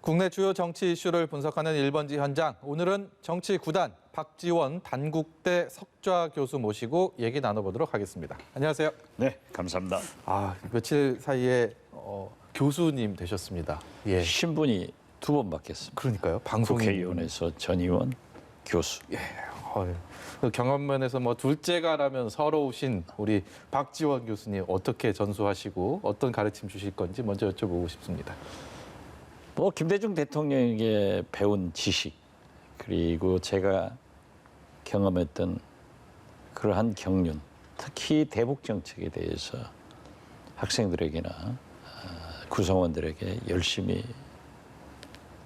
국내 주요 정치 이슈를 분석하는 1번지 현장. 오늘은 정치 9단 박지원 단국대 석좌 교수 모시고 얘기 나눠보도록 하겠습니다. 안녕하세요. 네, 감사합니다. 며칠 사이에 교수님 되셨습니다. 예. 신분이 2번 바뀌었습니다. 그러니까요. 방송인. 국회의원에서 전 의원, 교수. 예. 그 경험면에서 둘째가라면 서러우신 우리 박지원 교수님 어떻게 전수하시고 어떤 가르침 주실 건지 먼저 여쭤보고 싶습니다. 김대중 대통령에게 배운 지식 그리고 제가 경험했던 그러한 경륜, 특히 대북 정책에 대해서 학생들에게나 구성원들에게 열심히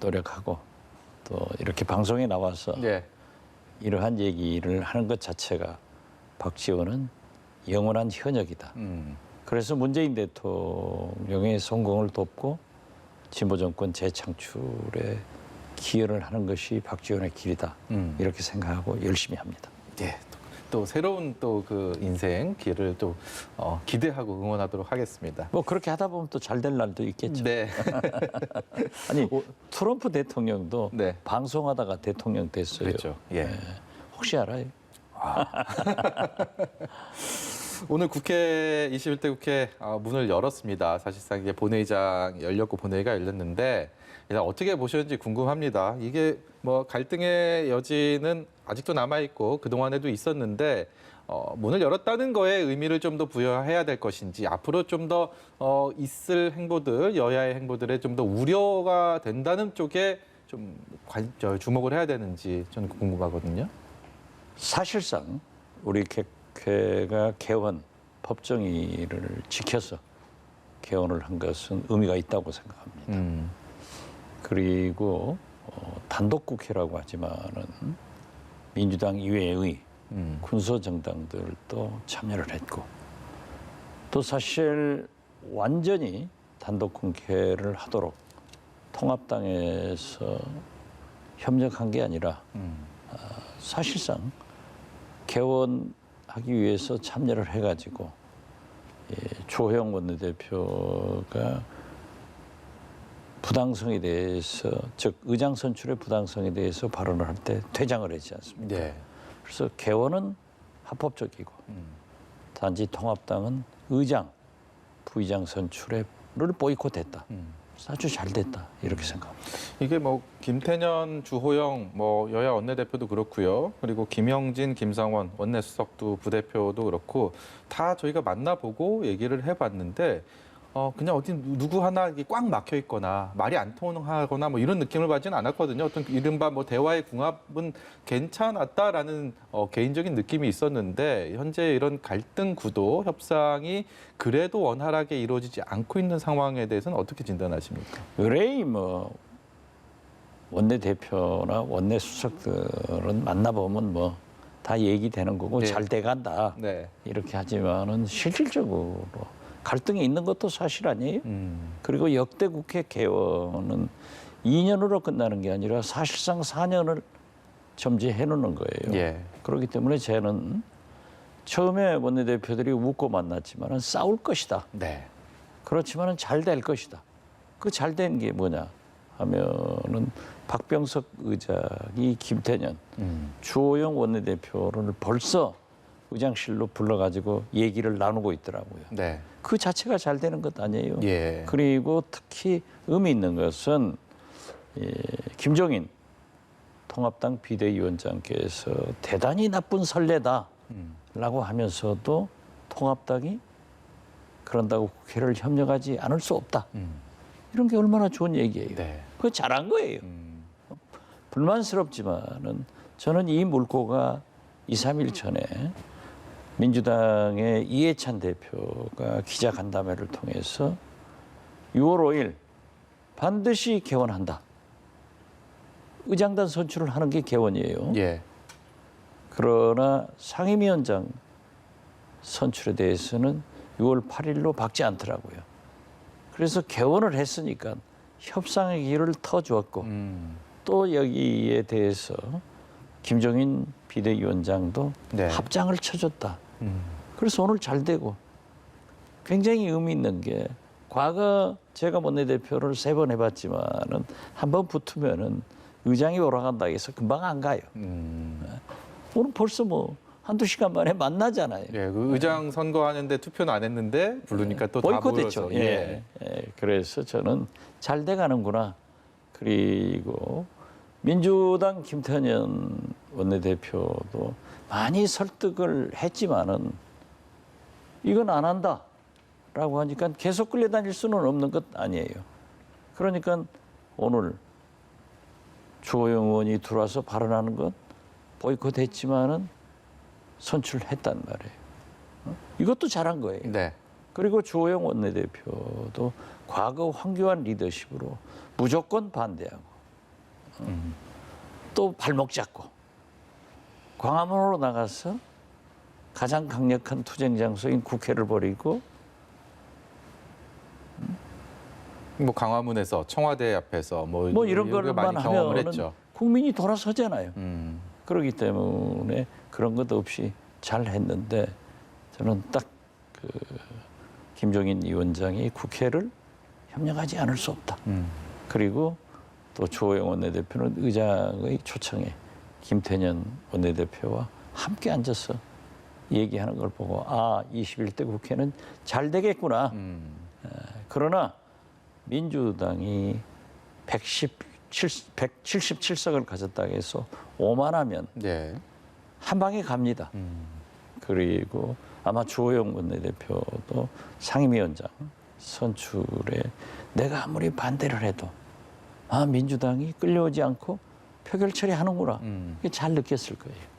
노력하고 또 이렇게 방송에 나와서 네. 이러한 얘기를 하는 것 자체가 박지원은 영원한 현역이다. 그래서 문재인 대통령의 성공을 돕고 진보 정권 재창출에 기여를 하는 것이 박지원의 길이다. 이렇게 생각하고 열심히 합니다. 예. 또 새로운 그 인생 길을 또 기대하고 응원하도록 하겠습니다. 그렇게 하다 보면 또 잘 될 날도 있겠죠. 네. 아니 트럼프 대통령도 네. 방송하다가 대통령 됐어요. 그렇죠. 예. 네. 혹시 알아요? 오늘 국회 21대 국회 문을 열었습니다. 사실상 이제 본회의장 열렸고 본회의가 열렸는데 일단 어떻게 보셨는지 궁금합니다. 이게 갈등의 여지는 아직도 남아 있고 그 동안에도 있었는데 문을 열었다는 거에 의미를 좀 더 부여해야 될 것인지 앞으로 좀 더 있을 행보들 여야의 행보들에 좀 더 우려가 된다는 쪽에 좀 주목을 해야 되는지 저는 궁금하거든요. 사실상 우리 국회가 개헌 법정의를 지켜서 개헌을 한 것은 의미가 있다고 생각합니다. 그리고 단독 국회라고 하지만은 민주당 이외의 군소 정당들도 참여를 했고 또 사실 완전히 단독 국회를 하도록 통합당에서 협력한 게 아니라 사실상 개원하기 위해서 참여를 해가지고 주호영 원내대표가 부당성에 대해서 즉 의장 선출의 부당성에 대해서 발언을 할 때 퇴장을 하지 않습니까? 네. 그래서 개원은 합법적이고 단지 통합당은 의장, 부의장 선출을 보이콧했다. 아주 잘 됐다 이렇게 생각합니다. 이게 김태년, 주호영 여야 원내대표도 그렇고요. 그리고 김영진, 김상원 원내수석도 부대표도 그렇고 다 저희가 만나보고 얘기를 해봤는데 그냥 어디 누구 하나 이게 꽉 막혀 있거나 말이 안 통하거나 이런 느낌을 받지는 않았거든요. 어떤 이른바 대화의 궁합은 괜찮았다라는 개인적인 느낌이 있었는데 현재 이런 갈등 구도 협상이 그래도 원활하게 이루어지지 않고 있는 상황에 대해서는 어떻게 진단하십니까? 의뢰의 원내대표나 원내수석들은 만나보면 다 얘기되는 거고 네. 잘 돼간다. 네. 이렇게 하지만은 실질적으로 갈등이 있는 것도 사실 아니에요. 그리고 역대 국회 개원은 2년으로 끝나는 게 아니라 사실상 4년을 점지해 놓는 거예요. 예. 그렇기 때문에 저는 처음에 원내대표들이 웃고 만났지만은 싸울 것이다. 네. 그렇지만은 잘 될 것이다. 그 잘 된 게 뭐냐 하면은 박병석 의장이 김태년, 주호영 원내대표를 벌써 의장실로 불러가지고 얘기를 나누고 있더라고요. 네. 그 자체가 잘 되는 것 아니에요. 예. 그리고 특히 의미 있는 것은 김종인 통합당 비대위원장께서 대단히 나쁜 선례다라고 하면서도 통합당이 그런다고 국회를 협력하지 않을 수 없다. 이런 게 얼마나 좋은 얘기예요. 네. 그거 잘한 거예요. 불만스럽지만은 저는 이 물꼬가 2, 3일 전에 민주당의 이해찬 대표가 기자간담회를 통해서 6월 5일 반드시 개원한다. 의장단 선출을 하는 게 개원이에요. 예. 그러나 상임위원장 선출에 대해서는 6월 8일로 박지 않더라고요. 그래서 개원을 했으니까 협상의 길을 터주었고 또 여기에 대해서 김종인 비대위원장도 네. 합장을 쳐줬다. 그래서 오늘 잘 되고 굉장히 의미 있는 게 과거 제가 원내대표를 3번 해봤지만은 한 번 붙으면은 의장이 오라간다 해서 금방 안 가요. 오늘 벌써 뭐 한두 시간 만에 만나잖아요. 예, 그 의장 선거하는데 투표는 안 했는데 부르니까 또 다 보이콧했죠. 모여서. 예. 예. 그래서 저는 잘 돼가는구나. 그리고 민주당 김태년 원내대표도 많이 설득을 했지만은 이건 안 한다라고 하니까 계속 끌려다닐 수는 없는 것 아니에요. 그러니까 오늘 주호영 의원이 들어와서 발언하는 것 보이콧했지만은 선출했단 말이에요. 이것도 잘한 거예요. 네. 그리고 주호영 원내대표도 과거 황교안 리더십으로 무조건 반대하고 또 발목 잡고 광화문으로 나가서 가장 강력한 투쟁 장소인 국회를 버리고 뭐 강화문에서 청와대 앞에서 뭐 이런 이런 거 것만 많이 경험을 하면 했죠. 국민이 돌아서잖아요. 음. 그렇기 때문에 그런 것 없이 잘 했는데 저는 딱 그 김종인 위원장이 국회를 협력하지 않을 수 없다. 그리고 또 주호영 원내대표는 의장의 초청에 김태년 원내대표와 함께 앉아서 얘기하는 걸 보고 21대 국회는 잘 되겠구나. 그러나 민주당이 177석을 가졌다고 해서 오만하면 네. 한 방에 갑니다. 그리고 아마 주호영 원내대표도 상임위원장 선출에 내가 아무리 반대를 해도 민주당이 끌려오지 않고 표결 처리하는구나. 이게 잘 느꼈을 거예요.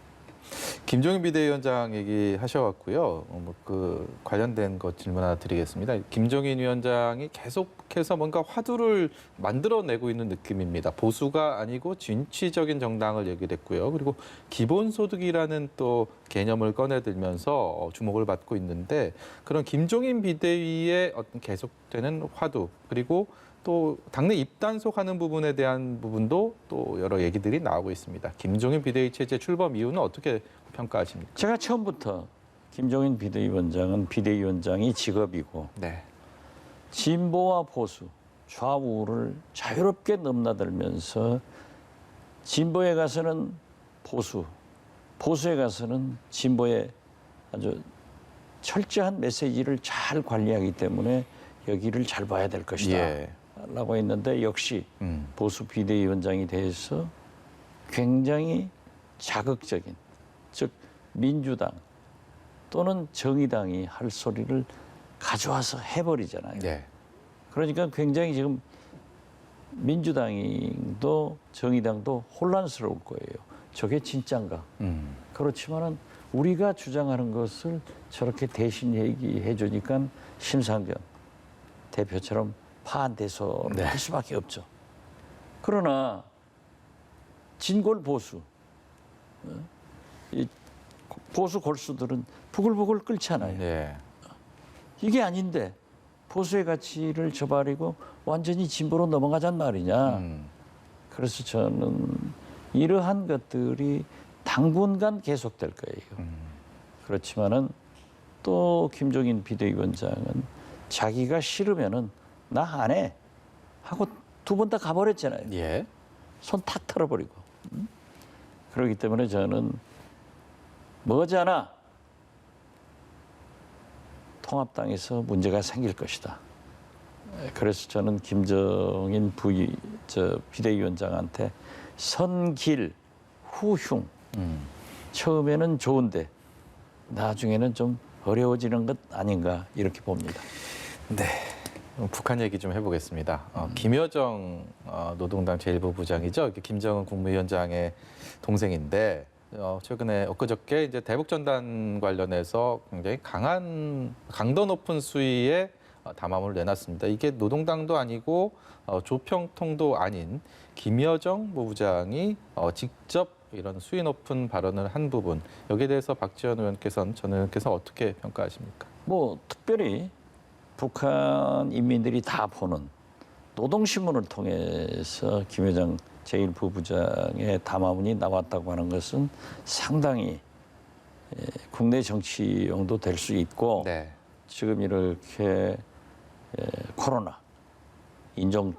김종인 비대위원장 얘기하셔갖고요. 그 관련된 것 질문 하나 드리겠습니다. 김종인 위원장이 계속해서 뭔가 화두를 만들어내고 있는 느낌입니다. 보수가 아니고 진취적인 정당을 얘기했고요. 그리고 기본소득이라는 또 개념을 꺼내들면서 주목을 받고 있는데 그런 김종인 비대위의 어떤 계속되는 화두 그리고 또 당내 입단속하는 부분에 대한 부분도 또 여러 얘기들이 나오고 있습니다. 김종인 비대위 체제 출범 이유는 어떻게 평가하십니까? 제가 처음부터 김종인 비대위원장은 비대위원장이 직업이고 네. 진보와 보수, 좌우를 자유롭게 넘나들면서 진보에 가서는 보수, 보수에 가서는 진보의 아주 철저한 메시지를 잘 관리하기 때문에 여기를 잘 봐야 될 것이다. 예. 라고 했는데 역시 보수 비대위원장이 돼서 굉장히 자극적인, 즉 민주당 또는 정의당이 할 소리를 가져와서 해버리잖아요. 네. 그러니까 굉장히 지금 민주당도 정의당도 혼란스러울 거예요. 저게 진짠가? 그렇지만은 우리가 주장하는 것을 저렇게 대신 얘기해 주니까 심상정 대표처럼 파한대소를 네. 할 수밖에 없죠. 그러나 진골 보수, 이 보수 골수들은 부글부글 끓잖아요. 네. 이게 아닌데 보수의 가치를 저버리고 완전히 진보로 넘어가잔 말이냐. 그래서 저는 이러한 것들이 당분간 계속될 거예요. 그렇지만은 또 김종인 비대위원장은 자기가 싫으면은 나 안 해 하고 2번 다 가버렸잖아요. 예. 손 탁 털어버리고. 그렇기 때문에 저는 머지않아 통합당에서 문제가 생길 것이다. 그래서 저는 김종인 비대위원장한테 선길 후흉. 처음에는 좋은데 나중에는 좀 어려워지는 것 아닌가 이렇게 봅니다. 네. 북한 얘기 좀 해보겠습니다. 김여정 노동당 제1부 부장이죠. 김정은 국무위원장의 동생인데 최근에 엊그저께 이제 대북전단 관련해서 굉장히 강한 강도 높은 수위의 담화문을 내놨습니다. 이게 노동당도 아니고 조평통도 아닌 김여정 부부장이 직접 이런 수위 높은 발언을 한 부분 여기에 대해서 박지원 의원께서는 전 의원께서 어떻게 평가하십니까? 뭐 특별히 북한 인민들이 다 보는 노동신문을 통해서 김여정 제1부부장의 담화문이 나왔다고 하는 것은 상당히 국내 정치용도 될 수 있고 네. 지금 이렇게 코로나, 인종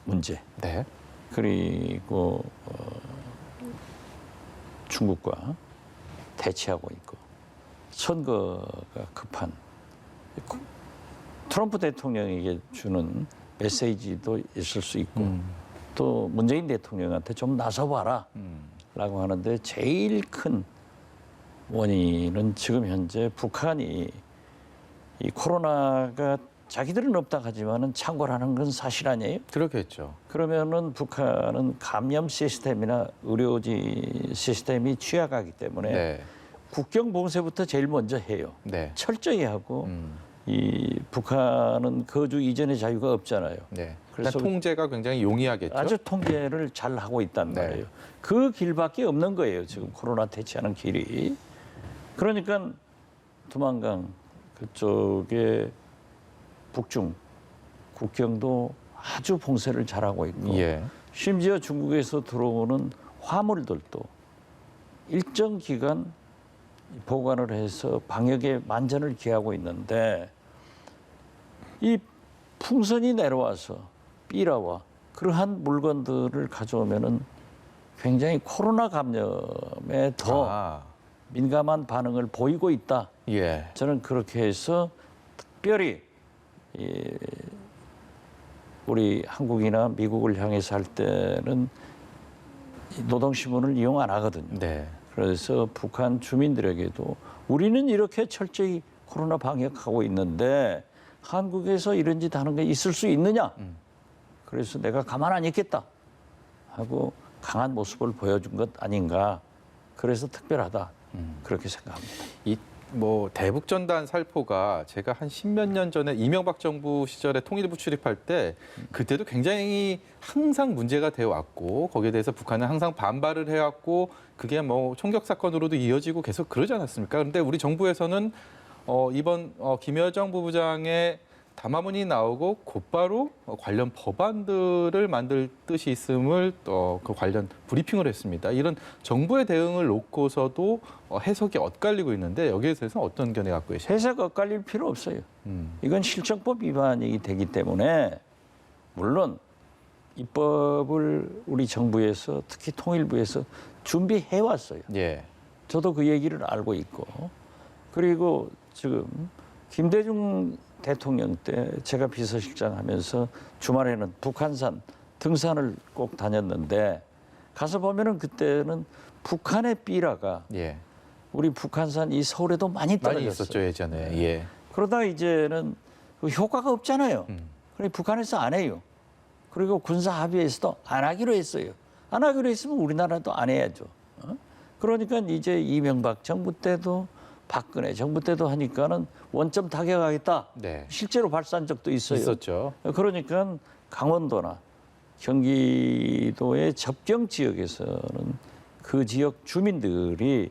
문제, 네. 그리고 중국과 대치하고 있고 선거가 급한 트럼프 대통령에게 주는 메시지도 있을 수 있고 또 문재인 대통령한테 좀 나서봐라 라고 하는데 제일 큰 원인은 지금 현재 북한이 이 코로나가 자기들은 없다 하지만은 창궐하는 건 사실 아니에요? 그렇겠죠. 그러면은 북한은 감염 시스템이나 의료지 시스템이 취약하기 때문에 네. 국경 봉쇄부터 제일 먼저 해요. 네. 철저히 하고 이 북한은 거주 이전의 자유가 없잖아요. 네. 그래서 그래서 통제가 굉장히 용이하겠죠. 아주 통제를 잘 하고 있단 네. 말이에요. 그 길밖에 없는 거예요. 지금 코로나 대치하는 길이. 그러니까 두만강 그쪽에 북중 국경도 아주 봉쇄를 잘하고 있고 예. 심지어 중국에서 들어오는 화물들도 일정 기간 보관을 해서 방역에 만전을 기하고 있는데 이 풍선이 내려와서 삐라와 그러한 물건들을 가져오면은 굉장히 코로나 감염에 더 아, 민감한 반응을 보이고 있다. 예. 저는 그렇게 해서 특별히 우리 한국이나 미국을 향해서 할 때는 노동신문을 이용 안 하거든요. 네. 그래서 북한 주민들에게도 우리는 이렇게 철저히 코로나 방역하고 있는데 한국에서 이런 짓 하는 게 있을 수 있느냐? 그래서 내가 가만 안 있겠다 하고 강한 모습을 보여준 것 아닌가. 그래서 특별하다. 그렇게 생각합니다. 이 뭐 대북전단 살포가 제가 한 십몇 년 전에 이명박 정부 시절에 통일부 출입할 때 그때도 굉장히 항상 문제가 되어 왔고 거기에 대해서 북한은 항상 반발을 해왔고 그게 뭐 총격 사건으로도 이어지고 계속 그러지 않았습니까? 그런데 우리 정부에서는 이번 김여정 부부장의 담화문이 나오고 곧바로 관련 법안들을 만들 뜻이 있음을 또 그 관련 브리핑을 했습니다. 이런 정부의 대응을 놓고서도 해석이 엇갈리고 있는데 여기에 대해서는 어떤 견해 갖고 계세요? 해석 엇갈릴 필요 없어요. 이건 실정법 위반이 되기 때문에 물론 입법을 우리 정부에서 특히 통일부에서 준비해 왔어요. 예. 저도 그 얘기를 알고 있고 그리고 지금 김대중 대통령 때 제가 비서실장 하면서 주말에는 북한산 등산을 꼭 다녔는데 가서 보면은 그때는 북한의 삐라가 예. 우리 북한산 이 서울에도 많이 많이 떨어졌어요. 있었죠 예전에. 예. 그러다 이제는 그 효과가 없잖아요. 그러니 북한에서 안 해요. 그리고 군사 합의에서도 안 하기로 했어요. 안 하기로 했으면 우리나라도 안 해야죠. 그러니까 이제 이명박 정부 때도 박근혜 정부 때도 하니까는 원점 타격하겠다. 네. 실제로 발사한 적도 있어요. 있었죠. 그러니까 강원도나 경기도의 접경 지역에서는 그 지역 주민들이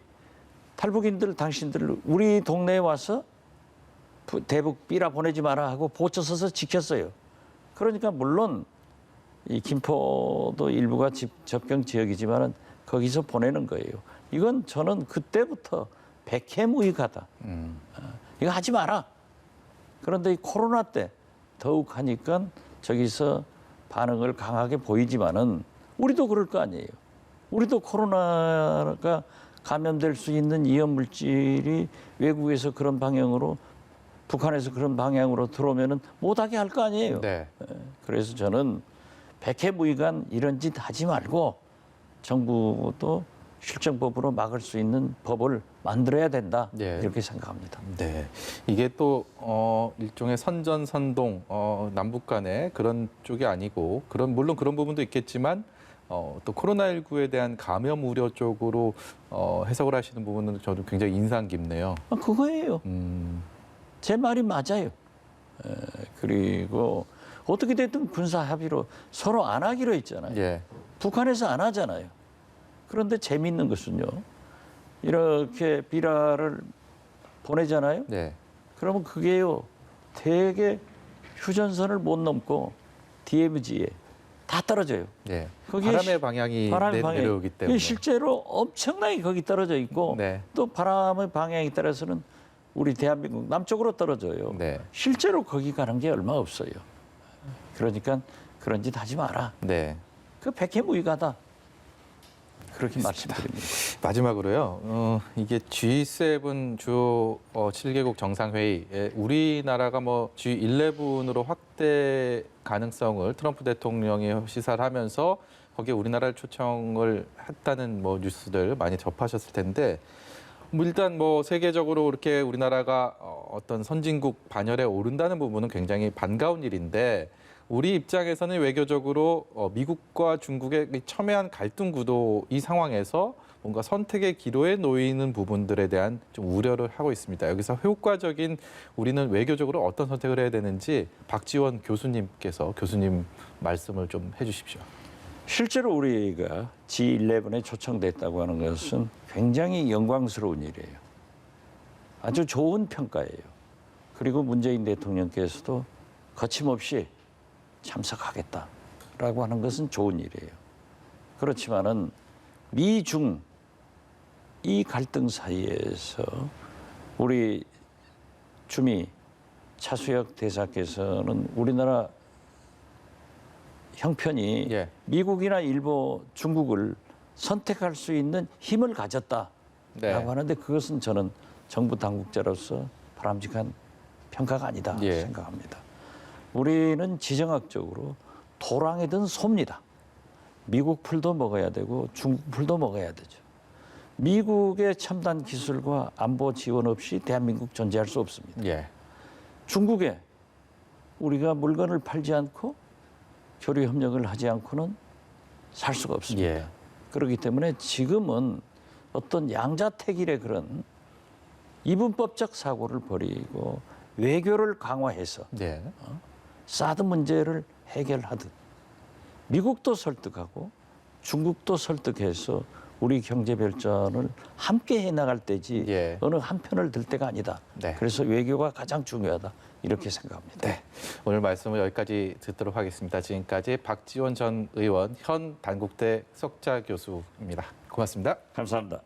탈북인들 당신들 우리 동네에 와서 대북 삐라 보내지 마라 하고 보초 서서 지켰어요. 그러니까 물론 이 김포도 일부가 접경 지역이지만은 거기서 보내는 거예요. 이건 저는 그때부터 백해무익하다. 이거 하지 마라. 그런데 이 코로나 때 더욱 하니까 저기서 반응을 강하게 보이지만은 우리도 그럴 거 아니에요. 우리도 코로나가 감염될 수 있는 위험 물질이 외국에서 그런 방향으로 북한에서 그런 방향으로 들어오면은 못하게 할 거 아니에요. 네. 그래서 저는 백해무익한 이런 짓 하지 말고 정부도 실정법으로 막을 수 있는 법을 만들어야 된다. 네. 이렇게 생각합니다. 네, 이게 또 일종의 선전선동 남북 간의 그런 쪽이 아니고 물론 그런 부분도 있겠지만 또 코로나19에 대한 감염 우려 쪽으로 해석을 하시는 부분은 저도 굉장히 인상 깊네요. 그거예요. 제 말이 맞아요. 그리고 어떻게 됐든 군사 합의로 서로 안 하기로 했잖아요. 예. 북한에서 안 하잖아요. 그런데 재미있는 것은요. 이렇게 비라를 보내잖아요. 네. 그러면 그게요. 대개 휴전선을 못 넘고 DMZ에 다 떨어져요. 네. 거기에 바람의 방향이 바람의 방향이 내려오기 때문에. 실제로 엄청나게 거기 떨어져 있고 네. 또 바람의 방향에 따라서는 우리 대한민국 남쪽으로 떨어져요. 네. 실제로 거기 가는 게 얼마 없어요. 그러니까 그런 짓 하지 마라. 네. 그 백해무익하다. 그렇게 말씀드립니다. 마지막으로요. 이게 G7 주요 7개국 정상회의에 우리나라가 뭐 G11으로 확대 가능성을 트럼프 대통령이 시사를 하면서 거기에 우리나라를 초청을 했다는 뭐 뉴스들 많이 접하셨을 텐데 뭐 일단 뭐 세계적으로 이렇게 우리나라가 어떤 선진국 반열에 오른다는 부분은 굉장히 반가운 일인데 우리 입장에서는 외교적으로 미국과 중국의 첨예한 갈등 구도 이 상황에서 뭔가 선택의 기로에 놓이는 부분들에 대한 좀 우려를 하고 있습니다. 여기서 효과적인 우리는 외교적으로 어떤 선택을 해야 되는지 박지원 교수님께서 교수님 말씀을 좀 해주십시오. 실제로 우리가 G11에 초청됐다고 하는 것은 굉장히 영광스러운 일이에요. 아주 좋은 평가예요. 그리고 문재인 대통령께서도 거침없이 참석하겠다라고 하는 것은 좋은 일이에요. 그렇지만은 미중 이 갈등 사이에서 우리 주미 차수혁 대사께서는 우리나라 형편이 예. 미국이나 일본, 중국을 선택할 수 있는 힘을 가졌다라고 네. 하는데 그것은 저는 정부 당국자로서 바람직한 평가가 아니다 예. 생각합니다. 우리는 지정학적으로 도랑이든 소입니다. 미국 풀도 먹어야 되고 중국 풀도 먹어야 되죠. 미국의 첨단 기술과 안보 지원 없이 대한민국 존재할 수 없습니다. 예. 중국에 우리가 물건을 팔지 않고 교류 협력을 하지 않고는 살 수가 없습니다. 예. 그렇기 때문에 지금은 어떤 양자택일의 그런 이분법적 사고를 버리고 외교를 강화해서 네. 사드 문제를 해결하듯 미국도 설득하고 중국도 설득해서 우리 경제 발전을 함께 해나갈 때지 예. 어느 한편을 들 때가 아니다. 네. 그래서 외교가 가장 중요하다 이렇게 생각합니다. 네. 오늘 말씀을 여기까지 듣도록 하겠습니다. 지금까지 박지원 전 의원, 현 단국대 석좌 교수입니다. 고맙습니다. 감사합니다.